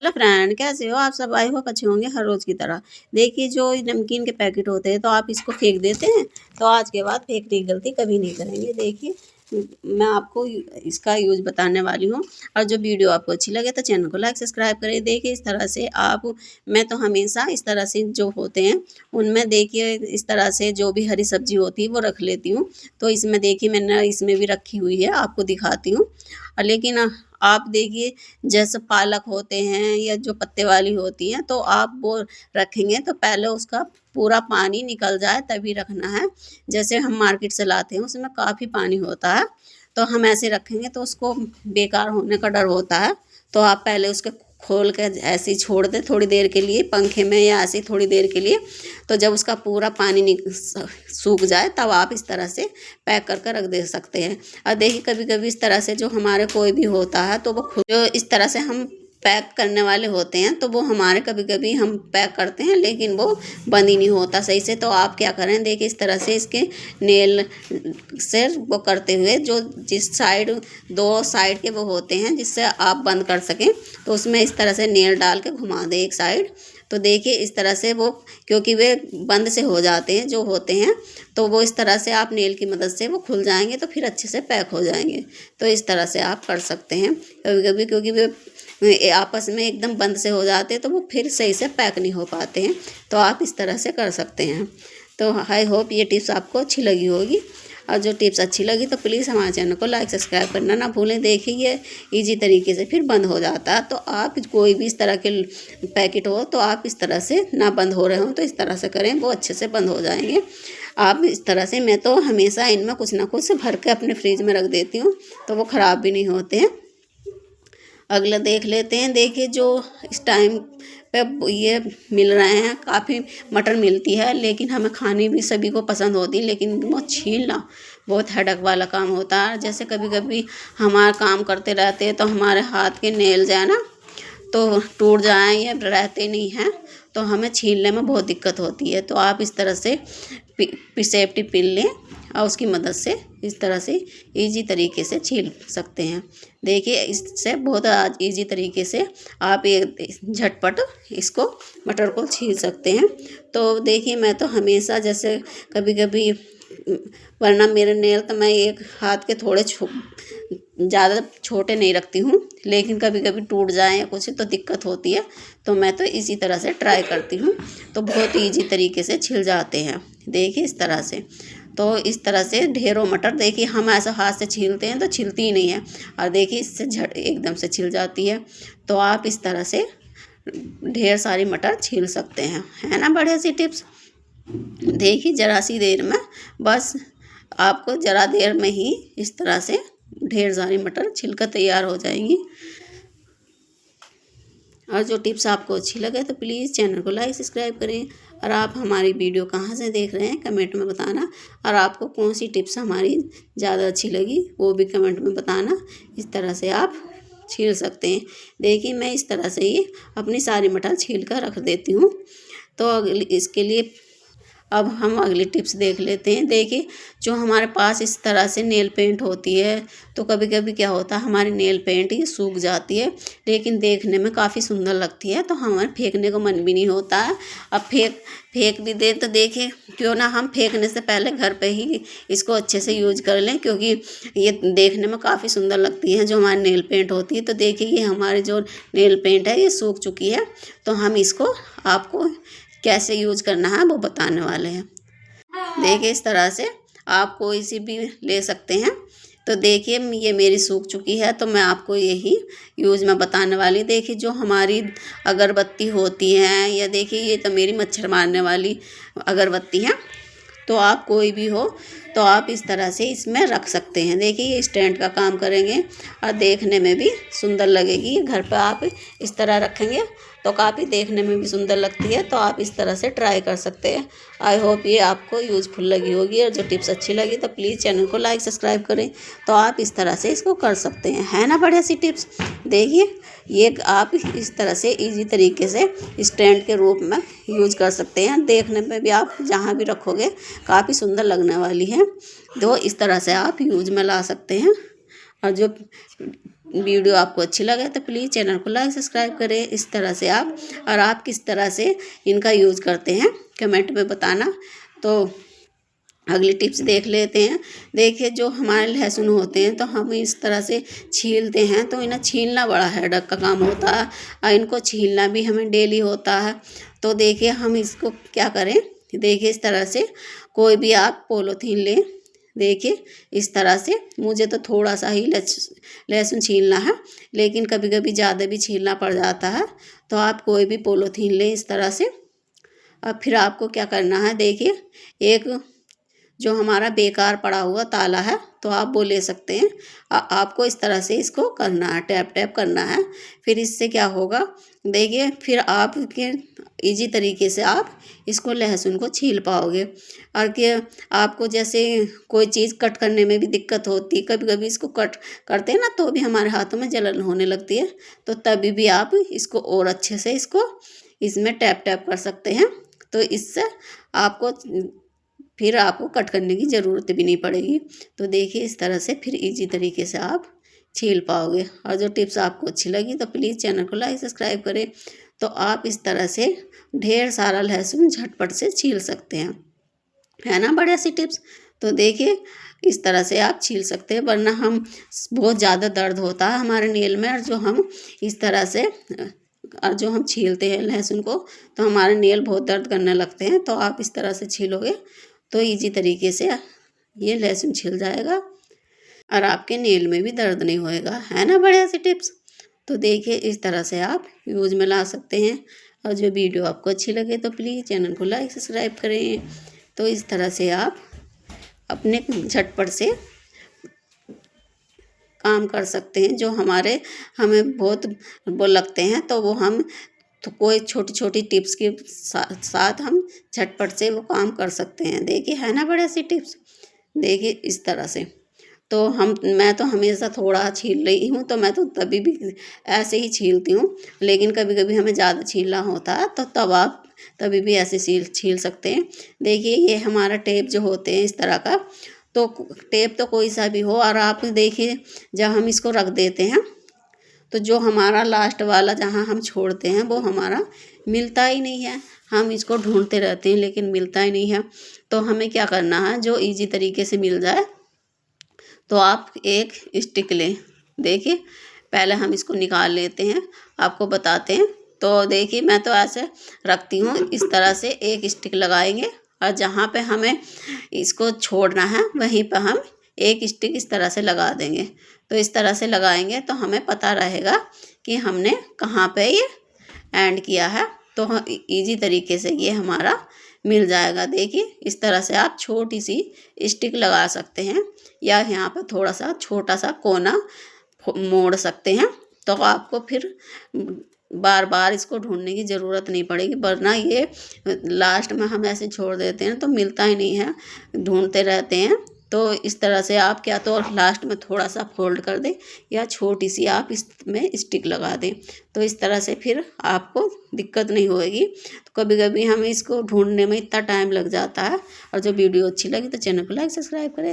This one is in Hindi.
हेलो फ्रेंड, कैसे हो आप सब? आई होप अच्छे होंगे हर रोज़ की तरह। देखिए, जो नमकीन के पैकेट होते हैं तो आप इसको फेंक देते हैं, तो आज के बाद फेंकने की गलती कभी नहीं करेंगे। देखिए, मैं आपको इसका यूज़ बताने वाली हूँ। और जो वीडियो आपको अच्छी लगे तो चैनल को लाइक सब्सक्राइब करें। देखिए, इस तरह से आप मैं तो हमेशा इस तरह से जो होते हैं उनमें देखिए इस तरह से जो भी हरी सब्जी होती है वो रख लेती हूँ। तो इसमें देखिए मैंने इसमें भी रखी हुई है, आपको दिखाती हूँ। लेकिन आप देखिए, जैसे पालक होते हैं या जो पत्ते वाली होती हैं तो आप वो रखेंगे तो पहले उसका पूरा पानी निकल जाए तभी रखना है। जैसे हम मार्केट से लाते हैं उसमें काफ़ी पानी होता है, तो हम ऐसे रखेंगे तो उसको बेकार होने का डर होता है। तो आप पहले उसके खोल के ऐसे ही छोड़ दें थोड़ी देर के लिए पंखे में या ऐसे ही थोड़ी देर के लिए। तो जब उसका पूरा पानी सूख जाए तब आप इस तरह से पैक कर कर रख दे सकते हैं। और देखिए, कभी कभी इस तरह से जो हमारे कोई भी होता है तो वो खुद जो इस तरह से हम पैक करने वाले होते हैं तो वो हमारे कभी कभी हम पैक करते हैं लेकिन वो बंद ही नहीं होता सही से। तो आप क्या करें, देखिए इस तरह से इसके नेल से वो करते हुए जो जिस साइड दो साइड के वो होते हैं जिससे आप बंद कर सकें, तो उसमें इस तरह से नेल डाल के घुमा दें एक साइड। तो देखिए इस तरह से वो, क्योंकि वे बंद से हो जाते हैं जो होते हैं, तो वो इस तरह से आप नेल की मदद से वो खुल जाएंगे तो फिर अच्छे से पैक हो जाएंगे। तो इस तरह से आप कर सकते हैं। कभी कभी क्योंकि वे आपस में एकदम बंद से हो जाते हैं तो वो फिर सही से पैक नहीं हो पाते हैं, तो आप इस तरह से कर सकते हैं। तो आई होप ये टिप्स आपको अच्छी लगी होगी। और जो टिप्स अच्छी लगी तो प्लीज़ हमारे चैनल को लाइक सब्सक्राइब करना ना भूलें। देखिए, ये ईजी तरीके से फिर बंद हो जाता है। तो आप कोई भी इस तरह के पैकेट हो तो आप इस तरह से ना बंद हो रहे हो तो इस तरह से करें, वो अच्छे से बंद हो जाएंगे। आप इस तरह से, मैं तो हमेशा इनमें कुछ ना कुछ भर के अपने फ्रिज में रख देती हूँ तो वो ख़राब भी नहीं होते हैं। अगला देख लेते हैं। देखिए, जो इस टाइम पे ये मिल रहे हैं, काफ़ी मटर मिलती है लेकिन हमें खानी भी सभी को पसंद होती है, लेकिन वो छीलना बहुत हेडक वाला काम होता है। जैसे कभी कभी हमारा काम करते रहते हैं तो हमारे हाथ के नेल जो है ना तो टूट जाएं या रहते नहीं हैं, तो हमें छीलने में बहुत दिक्कत होती है। तो आप इस तरह से सेफ्टी पिन लें और उसकी मदद से इस तरह से इजी तरीके से छील सकते हैं। देखिए, इससे बहुत इजी तरीके से आप ये झटपट इसको मटर को छील सकते हैं। तो देखिए, मैं तो हमेशा जैसे कभी कभी वरना मेरे नेल तो मैं एक हाथ के थोड़े ज़्यादा छोटे नहीं रखती हूँ, लेकिन कभी कभी टूट जाए या कुछ तो दिक्कत होती है, तो मैं तो इसी तरह से ट्राई करती हूँ तो बहुत ईजी तरीके से छिल जाते हैं। देखिए इस तरह से, तो इस तरह से ढेरों मटर, देखिए हम ऐसा हाथ से छीलते हैं तो छिलती ही नहीं है, और देखिए इससे झट एकदम से छिल जाती है। तो आप इस तरह से ढेर सारी मटर छील सकते हैं, है ना बढ़िया सी टिप्स। देखिए ज़रा सी देर में, बस आपको ज़रा देर में ही इस तरह से ढेर सारी मटर छिलकर तैयार हो जाएंगी। और जो टिप्स आपको अच्छी लगे तो प्लीज़ चैनल को लाइक सब्सक्राइब करें। और आप हमारी वीडियो कहाँ से देख रहे हैं कमेंट में बताना, और आपको कौन सी टिप्स हमारी ज़्यादा अच्छी लगी वो भी कमेंट में बताना। इस तरह से आप छील सकते हैं। देखिए, मैं इस तरह से ही अपनी सारी मटर छील कर रख देती हूँ। तो इसके लिए अब हम अगली टिप्स देख लेते हैं। देखिए, जो हमारे पास इस तरह से नेल पेंट होती है तो कभी कभी क्या होता है, हमारी नेल पेंट ये सूख जाती है लेकिन देखने में काफ़ी सुंदर लगती है, तो हमारे फेंकने को मन भी नहीं होता है। अब फेंक भी दे तो देखिए, क्यों ना हम फेंकने से पहले घर पे ही इसको अच्छे से यूज कर लें, क्योंकि ये देखने में काफ़ी सुंदर लगती है जो हमारी नेल पेंट होती है। तो देखिए, ये हमारी जो नेल पेंट है ये सूख चुकी है, तो हम इसको आपको कैसे यूज करना है वो बताने वाले हैं। देखिए, इस तरह से आप कोई सी भी ले सकते हैं। तो देखिए, ये मेरी सूख चुकी है तो मैं आपको यही यूज में बताने वाली। देखिए, जो हमारी अगरबत्ती होती हैं, या देखिए ये तो मेरी मच्छर मारने वाली अगरबत्ती है, तो आप कोई भी हो तो आप इस तरह से इसमें रख सकते हैं। देखिए, ये स्टैंड का काम करेंगे और देखने में भी सुंदर लगेगी। घर पर आप इस तरह रखेंगे तो काफ़ी देखने में भी सुंदर लगती है, तो आप इस तरह से ट्राई कर सकते हैं। आई होप ये आपको यूज़फुल लगी होगी, और जो टिप्स अच्छी लगी तो प्लीज़ चैनल को लाइक सब्सक्राइब करें। तो आप इस तरह से इसको कर सकते हैं, है ना बढ़िया सी टिप्स। देखिए, ये आप इस तरह से इजी तरीके से स्टैंड के रूप में यूज कर सकते हैं। देखने में भी आप जहाँ भी रखोगे काफ़ी सुंदर लगने वाली है, तो इस तरह से आप यूज में ला सकते हैं। और जो वीडियो आपको अच्छी लगे तो प्लीज़ चैनल को लाइक सब्सक्राइब करें। इस तरह से आप, और आप किस तरह से इनका यूज़ करते हैं कमेंट में बताना। तो अगली टिप्स देख लेते हैं। देखिए, जो हमारे लहसुन होते हैं तो हम इस तरह से छीलते हैं, तो इन्हें छीलना बड़ा हेडेक का काम होता है और इनको छीलना भी हमें डेली होता है। तो देखिए, हम इसको क्या करें, देखिए इस तरह से कोई भी आप पॉलीथीन लें। देखिए इस तरह से, मुझे तो थोड़ा सा ही लहसुन छीलना है, लेकिन कभी कभी ज़्यादा भी छीलना पड़ जाता है। तो आप कोई भी पॉलीथीन लें इस तरह से। अब फिर आपको क्या करना है, देखिए एक जो हमारा बेकार पड़ा हुआ ताला है तो आप वो ले सकते हैं। आपको इस तरह से इसको करना है, टैप टैप करना है। फिर इससे क्या होगा, देखिए फिर आपके इजी तरीके से आप इसको लहसुन को छील पाओगे। और कि आपको जैसे कोई चीज़ कट करने में भी दिक्कत होती, कभी कभी इसको कट करते हैं ना तो भी हमारे हाथों में जलन होने लगती है, तो तभी भी आप इसको और अच्छे से इसको इसमें टैप टैप कर सकते हैं। तो इससे आपको फिर आपको कट करने की ज़रूरत भी नहीं पड़ेगी। तो देखिए इस तरह से फिर इजी तरीके से आप छील पाओगे। और जो टिप्स आपको अच्छी लगी तो प्लीज़ चैनल को लाइक सब्सक्राइब करें। तो आप इस तरह से ढेर सारा लहसुन झटपट से छील सकते हैं, है ना बढ़िया सी टिप्स। तो देखिए इस तरह से आप छील सकते हैं, वरना हम बहुत ज़्यादा दर्द होता है हमारे नेल में, और जो हम इस तरह से और जो हम छीलते हैं लहसुन को तो हमारे नेल बहुत दर्द करने लगते हैं। तो आप इस तरह से छीलोगे तो इजी तरीके से ये लहसुन छिल जाएगा और आपके नेल में भी दर्द नहीं होएगा, है ना बढ़िया सी टिप्स। तो देखिए इस तरह से आप यूज में ला सकते हैं। और जो वीडियो आपको अच्छी लगे तो प्लीज़ चैनल को लाइक सब्सक्राइब करें। तो इस तरह से आप अपने झटपट से काम कर सकते हैं, जो हमें बहुत वो लगते हैं, तो वो हम तो कोई छोटी छोटी टिप्स के साथ हम झटपट से वो काम कर सकते हैं। देखिए है ना बढ़िया सी टिप्स। देखिए इस तरह से तो मैं तो हमेशा थोड़ा छील रही हूँ, तो मैं तो तभी भी ऐसे ही छीलती हूँ। लेकिन कभी कभी हमें ज़्यादा छीलना होता है तो तब आप तभी भी ऐसे छील सकते हैं। देखिए ये हमारा टेप जो होते हैं इस तरह का, तो टेप तो कोई सा भी हो, और आप देखिए जब हम इसको रख देते हैं तो जो हमारा लास्ट वाला जहाँ हम छोड़ते हैं वो हमारा मिलता ही नहीं है। हम इसको ढूंढते रहते हैं लेकिन मिलता ही नहीं है। तो हमें क्या करना है, जो इजी तरीके से मिल जाए, तो आप एक स्टिक लें। देखिए पहले हम इसको निकाल लेते हैं, आपको बताते हैं। तो देखिए मैं तो ऐसे रखती हूँ, इस तरह से एक स्टिक लगाएंगे और जहाँ पे हमें इसको छोड़ना है वहीं पे हम एक स्टिक इस तरह से लगा देंगे। तो इस तरह से लगाएंगे तो हमें पता रहेगा कि हमने कहाँ पे ये एंड किया है। तो इजी तरीके से ये हमारा मिल जाएगा। देखिए इस तरह से आप छोटी सी स्टिक लगा सकते हैं, या यहाँ पर थोड़ा सा छोटा सा कोना मोड़ सकते हैं। तो आपको फिर बार बार इसको ढूंढने की ज़रूरत नहीं पड़ेगी, वरना ये लास्ट में हम ऐसे छोड़ देते हैं तो मिलता ही नहीं है, ढूंढते रहते हैं। तो इस तरह से आप क्या तो लास्ट में थोड़ा सा फोल्ड कर दें, या छोटी सी आप इसमें स्टिक लगा दें। तो इस तरह से फिर आपको दिक्कत नहीं होएगी। तो कभी कभी हमें इसको ढूंढने में इतना टाइम लग जाता है। और जो वीडियो अच्छी लगी तो चैनल को लाइक सब्सक्राइब करें।